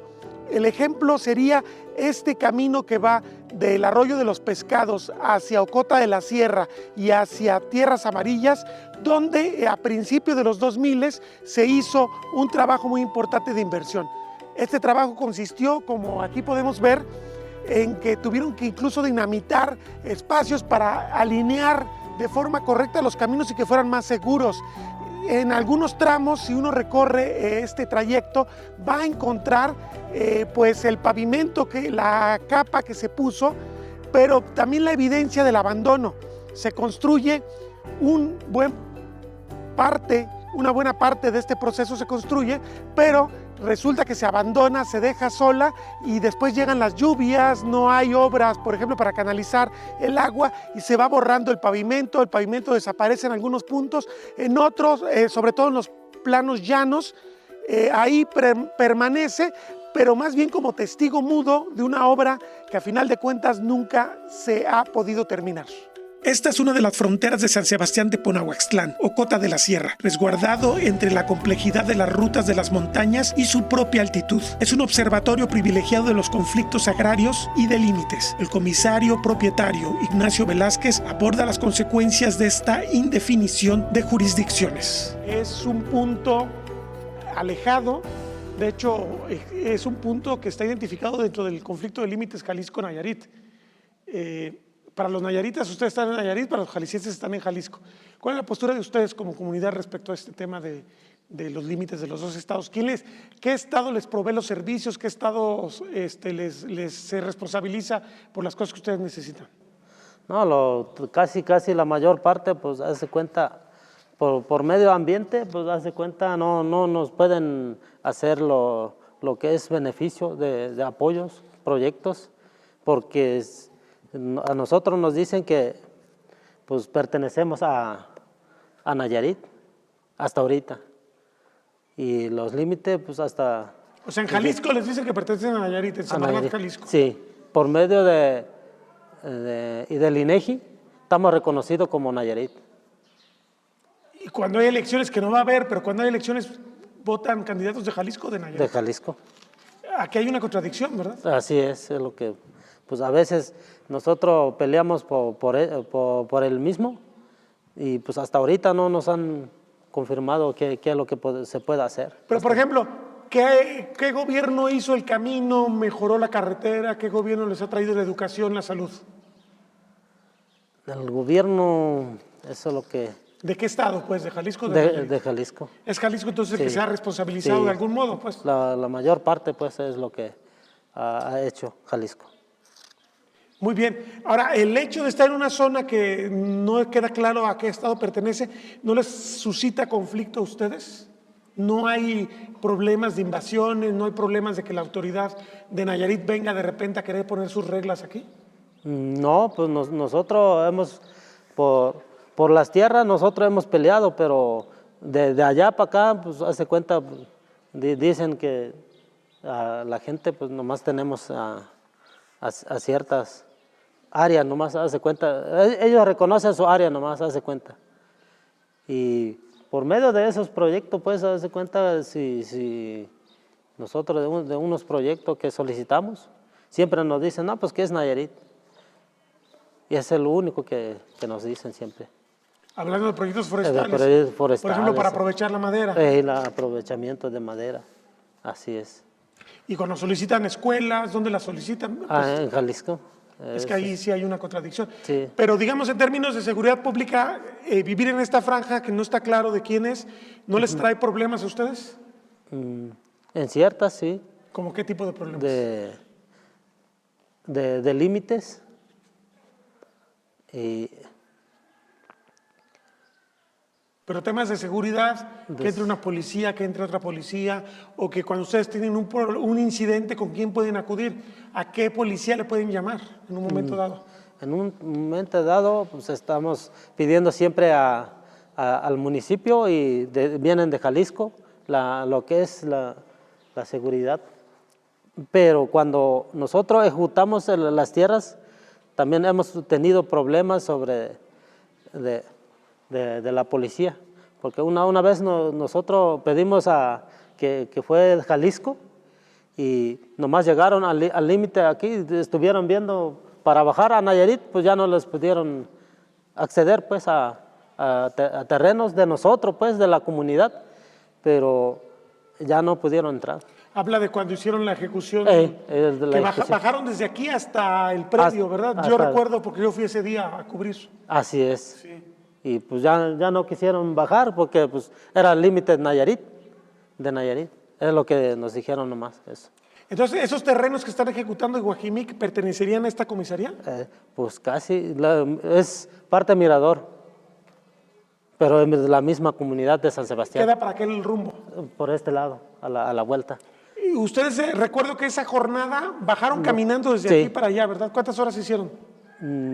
El ejemplo sería este camino que va del Arroyo de los Pescados hacia Ocota de la Sierra y hacia Tierras Amarillas, donde a principios de los 2000 se hizo un trabajo muy importante de inversión. Este trabajo consistió, como aquí podemos ver, en que tuvieron que incluso dinamitar espacios para alinear de forma correcta los caminos y que fueran más seguros. En algunos tramos, si uno recorre este trayecto, va a encontrar pues el pavimento, la capa que se puso, pero también la evidencia del abandono. Se construye una buena parte de este proceso se construye, pero resulta que se abandona, se deja sola y después llegan las lluvias, no hay obras, por ejemplo, para canalizar el agua y se va borrando el pavimento desaparece en algunos puntos, en otros, sobre todo en los planos llanos, ahí permanece, pero más bien como testigo mudo de una obra que a final de cuentas nunca se ha podido terminar. Esta es una de las fronteras de San Sebastián de Ponahuaxtlán, Ocota de la Sierra, resguardado entre la complejidad de las rutas de las montañas y su propia altitud. Es un observatorio privilegiado de los conflictos agrarios y de límites. El comisario propietario Ignacio Velázquez aborda las consecuencias de esta indefinición de jurisdicciones. Es un punto alejado, de hecho es un punto que está identificado dentro del conflicto de límites Jalisco-Nayarit. Para los nayaritas, ustedes están en Nayarit, para los jaliscienses están en Jalisco. ¿Cuál es la postura de ustedes como comunidad respecto a este tema de los límites de los dos estados? ¿Qué estado les provee los servicios? ¿Qué estado se responsabiliza por las cosas que ustedes necesitan? No, casi la mayor parte, pues hace cuenta, por medio ambiente, pues hace cuenta, no nos pueden hacer lo que es beneficio de apoyos, proyectos, porque a nosotros nos dicen que pues pertenecemos a Nayarit hasta ahorita y los límites pues hasta... O sea, en Jalisco les dicen que pertenecen a Nayarit, en Semarnat, Jalisco. Sí, por medio y del INEGI estamos reconocidos como Nayarit. Y cuando hay elecciones, que no va a haber, pero cuando hay elecciones votan candidatos de Jalisco o de Nayarit. De Jalisco. Aquí hay una contradicción, ¿verdad? Así es lo que... Pues a veces nosotros peleamos por el mismo y pues hasta ahorita no nos han confirmado qué es lo que se puede hacer. Pero por ejemplo, ¿qué gobierno hizo el camino, mejoró la carretera? ¿Qué gobierno les ha traído la educación, la salud? El gobierno, eso es lo que... ¿De qué estado, pues? ¿De Jalisco? De Jalisco. ¿Es Jalisco entonces el que se ha responsabilizado de algún modo, pues? La mayor parte, pues, es lo que ha hecho Jalisco. Muy bien. Ahora, el hecho de estar en una zona que no queda claro a qué estado pertenece, ¿no les suscita conflicto a ustedes? ¿No hay problemas de invasiones? ¿No hay problemas de que la autoridad de Nayarit venga de repente a querer poner sus reglas aquí? No, pues nosotros hemos, por las tierras nosotros hemos peleado, pero de allá para acá, pues hace cuenta, pues, dicen que la gente pues nomás tenemos a ciertas áreas, nomás hace cuenta, ellos reconocen su área, nomás hace cuenta. Y por medio de esos proyectos, pues hace cuenta, si nosotros de unos proyectos que solicitamos, siempre nos dicen, no, pues que es Nayarit. Y ese es lo único que nos dicen siempre. Hablando de proyectos forestales. De proyectos forestales. Por ejemplo, para aprovechar la madera. El aprovechamiento de madera, así es. Y cuando solicitan escuelas, ¿dónde las solicitan? Pues, en Jalisco. Es que ahí sí hay una contradicción. Sí. Pero digamos, en términos de seguridad pública, vivir en esta franja que no está claro de quién es, ¿no les trae problemas a ustedes? En ciertas, sí. ¿Cómo qué tipo de problemas? De límites. Pero temas de seguridad, que entre una policía, que entre otra policía, o que cuando ustedes tienen un incidente, ¿con quién pueden acudir? ¿A qué policía le pueden llamar en un momento dado? En un momento dado, pues estamos pidiendo siempre al municipio y vienen de Jalisco lo que es la seguridad. Pero cuando nosotros ejecutamos las tierras, también hemos tenido problemas de la policía, porque una vez nosotros pedimos que fue Jalisco y nomás llegaron al límite aquí, estuvieron viendo para bajar a Nayarit, pues ya no les pudieron acceder pues a terrenos de nosotros, pues de la comunidad, pero ya no pudieron entrar. Habla de cuando hicieron la ejecución, de la que ejecución. bajaron desde aquí hasta el predio, ¿verdad? Yo recuerdo porque yo fui ese día a cubrir. Así es. Sí. Y pues ya no quisieron bajar porque pues era el límite de Nayarit. Es lo que nos dijeron nomás, eso. Entonces, ¿esos terrenos que están ejecutando en Guajimic pertenecerían a esta comisaría? Pues casi, es parte de Mirador, pero es de la misma comunidad de San Sebastián. Queda para aquel rumbo. Por este lado, a la vuelta. Y ustedes, recuerdo que esa jornada bajaron caminando desde Sí. aquí para allá, ¿verdad? ¿Cuántas horas hicieron?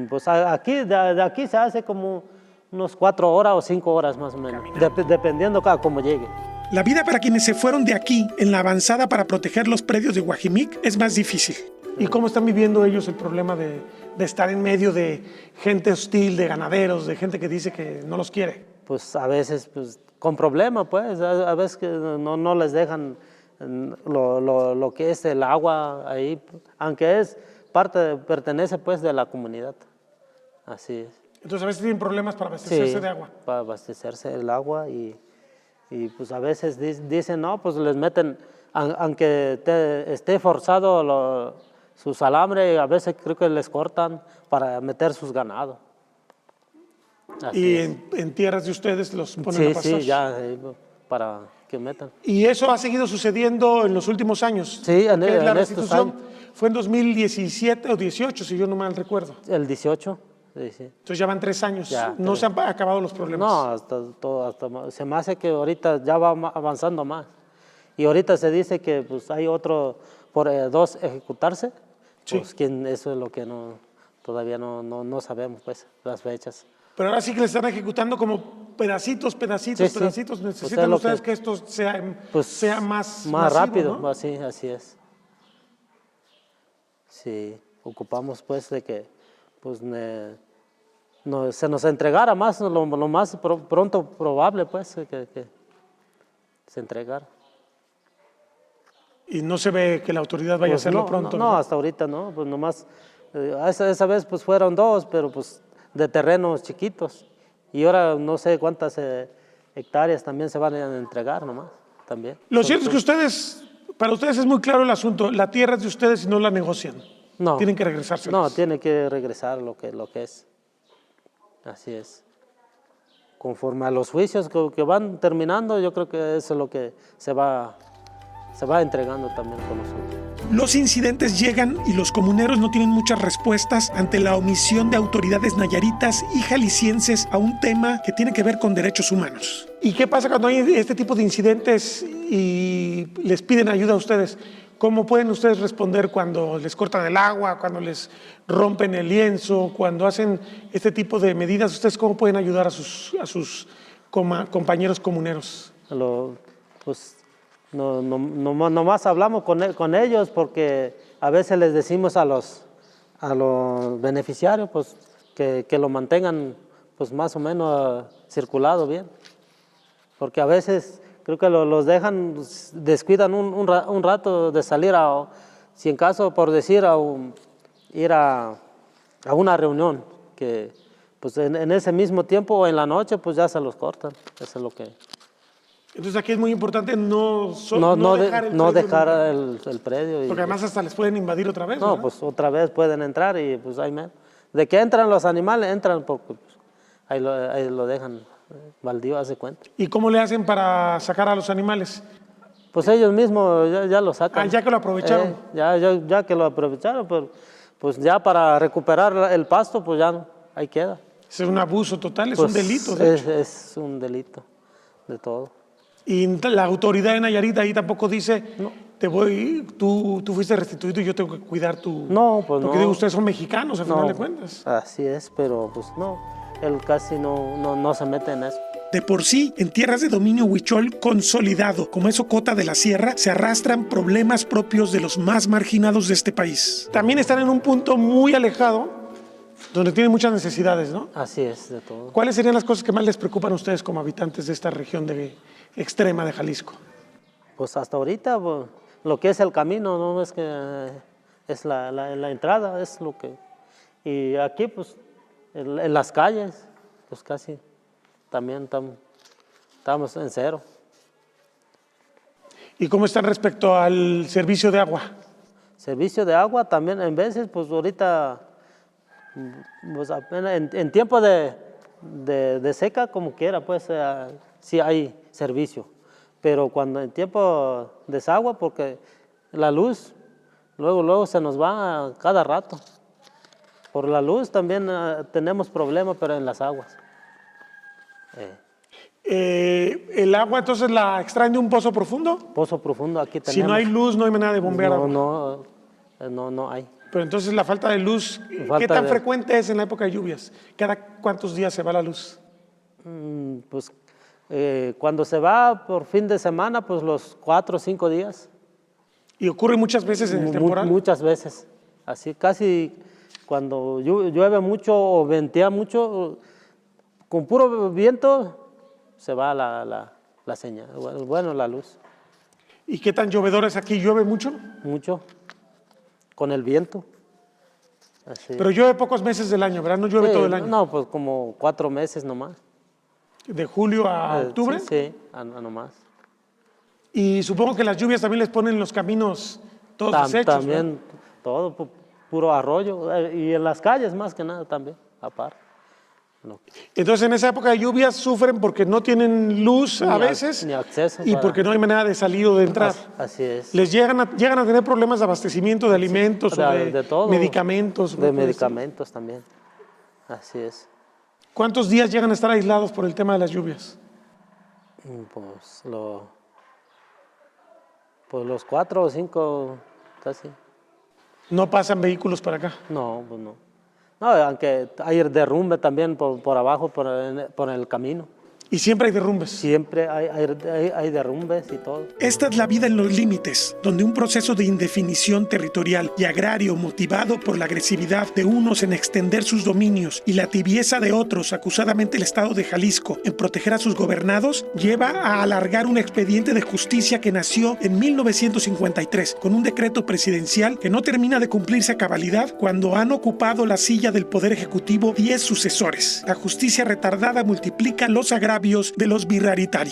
Pues aquí, de aquí se hace como unos 4 horas o 5 horas más o menos, dependiendo cómo llegue. La vida para quienes se fueron de aquí en la avanzada para proteger los predios de Guajimic es más difícil. ¿Y cómo están viviendo ellos el problema de estar en medio de gente hostil, de ganaderos, de gente que dice que no los quiere? Pues a veces pues, con problema, pues, a veces que no les dejan lo que es el agua ahí, aunque es pertenece pues de la comunidad, así es. Entonces a veces tienen problemas para abastecerse Sí, de agua. para abastecerse el agua y pues a veces dicen, no, pues les meten, aunque esté forzado sus alambres, a veces creo que les cortan para meter sus ganados. Así Y es. en tierras de ustedes los ponen a pasar. Sí, ya, para que metan. ¿Y eso ha seguido sucediendo en los últimos años? Sí, Porque en la estos restitución años. fue en 2017 o 18, si yo no mal recuerdo. El 18, sí. Entonces ya van 3 años. Ya, No se han acabado los problemas. No, hasta se me hace que ahorita ya va avanzando más. Y ahorita se dice que pues hay otro por 2 ejecutarse. Sí. Pues eso es lo que todavía no sabemos, pues, las fechas. Pero ahora sí que le están ejecutando como pedacitos. Sí. Necesitan Pues es lo ustedes que esto sea más más masivo, rápido, ¿no? así es. Sí, ocupamos pues de que pues, se nos entregara más, lo más pronto probable, pues, que se entregara. Y no se ve que la autoridad vaya Pues a hacerlo pronto. No, ¿verdad? hasta ahorita no, pues nomás, esa vez pues fueron 2, pero pues de terrenos chiquitos. Y ahora no sé cuántas hectáreas también se van a entregar nomás, también. Lo cierto es que para ustedes es muy claro el asunto. La tierra es de ustedes y no la negocian. No. Tienen que regresarse. No, tiene que regresar lo que es. Así es. Conforme a los juicios que van terminando, yo creo que eso es lo que se va entregando también con nosotros. Los incidentes llegan y los comuneros no tienen muchas respuestas ante la omisión de autoridades nayaritas y jaliscienses a un tema que tiene que ver con derechos humanos. ¿Y qué pasa cuando hay este tipo de incidentes y les piden ayuda a ustedes? ¿Cómo pueden ustedes responder cuando les cortan el agua, cuando les rompen el lienzo, cuando hacen este tipo de medidas? ¿Ustedes cómo pueden ayudar a sus compañeros comuneros? Pues nomás hablamos con ellos porque a veces les decimos a los beneficiarios pues, que lo mantengan pues, más o menos circulado bien. Porque a veces creo que los dejan, descuidan un rato de salir si en caso por decir ir a una reunión, que pues en ese mismo tiempo o en la noche pues ya se los cortan. Eso es lo que... Entonces aquí es muy importante no dejar el predio. Porque además hasta les pueden invadir otra vez, No, ¿verdad? pues otra vez pueden entrar y pues ahí de que entran los animales, entran porque pues, ahí lo dejan baldío, hace cuenta. ¿Y cómo le hacen para sacar a los animales? Pues ellos mismos ya lo sacan. Ya que lo aprovecharon. Ya que lo aprovecharon, pues ya para recuperar el pasto, pues ya ahí queda. Es un abuso total, es Pues un delito, de hecho. Es un delito de todo. Y la autoridad de Nayarit ahí tampoco dice, tú fuiste restituido y yo tengo que cuidar tu... No, pues porque no. digo, ustedes son mexicanos, al final de cuentas. Así es, pero pues no, él casi no se mete en eso. De por sí, en tierras de dominio huichol consolidado, como es Ocota de la Sierra, se arrastran problemas propios de los más marginados de este país. También están en un punto muy alejado, donde tienen muchas necesidades, ¿no? Así es, de todo. ¿Cuáles serían las cosas que más les preocupan a ustedes como habitantes de esta región extrema de Jalisco? Pues hasta ahorita, pues, lo que es el camino, no es que es la entrada, es lo que... Y aquí, pues, en las calles, pues casi también estamos en cero. ¿Y cómo están respecto al servicio de agua? Servicio de agua también, en veces, pues ahorita, pues apenas en tiempo de seca, como quiera, pues sí hay servicio. Pero cuando en tiempo de desagua, porque la luz, luego se nos va a cada rato. Por la luz también tenemos problemas, pero en las aguas. ¿El agua entonces la extraen de un pozo profundo? Pozo profundo, aquí tenemos. Si no hay luz, no hay manera de bombear agua. No hay. Pero entonces la falta de luz, ¿qué tan frecuente es en la época de lluvias? ¿Cada cuántos días se va la luz? Pues cuando se va por fin de semana, pues los 4 o 5 días. ¿Y ocurre muchas veces en el temporal? Muchas veces. Así casi cuando llueve mucho o ventea mucho, con puro viento se va la señal, bueno, la luz. ¿Y qué tan llovedor es aquí? ¿Llueve mucho? Mucho, con el viento. Así. Pero llueve pocos meses del año, ¿verdad? No llueve todo el año. No, pues como 4 meses nomás. ¿De julio a octubre? Sí, nomás. Y supongo que las lluvias también les ponen los caminos todos deshechos. También, todo puro arroyo. Y en las calles más que nada también, aparte. No. Entonces en esa época de lluvias sufren porque no tienen luz a veces ni acceso y porque no hay manera de salir o de entrar. Así es. ¿Les llegan a tener problemas de abastecimiento de alimentos o de todo, medicamentos? De medicamentos también, así es. ¿Cuántos días llegan a estar aislados por el tema de las lluvias? Pues los 4 o 5 casi. ¿No pasan vehículos para acá? No, pues no. No, aunque hay derrumbe también por abajo, por el camino. ¿Y siempre hay derrumbes? Siempre hay derrumbes y todo. Esta es la vida en los límites, donde un proceso de indefinición territorial y agrario motivado por la agresividad de unos en extender sus dominios y la tibieza de otros, acusadamente el Estado de Jalisco, en proteger a sus gobernados, lleva a alargar un expediente de justicia que nació en 1953, con un decreto presidencial que no termina de cumplirse a cabalidad cuando han ocupado la silla del Poder Ejecutivo 10 sucesores. La justicia retardada multiplica los agravios de los Virraritari.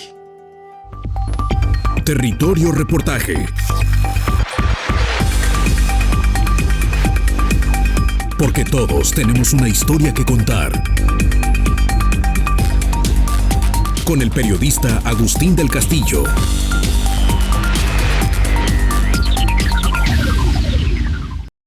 Territorio Reportaje. Porque todos tenemos una historia que contar. Con el periodista Agustín del Castillo.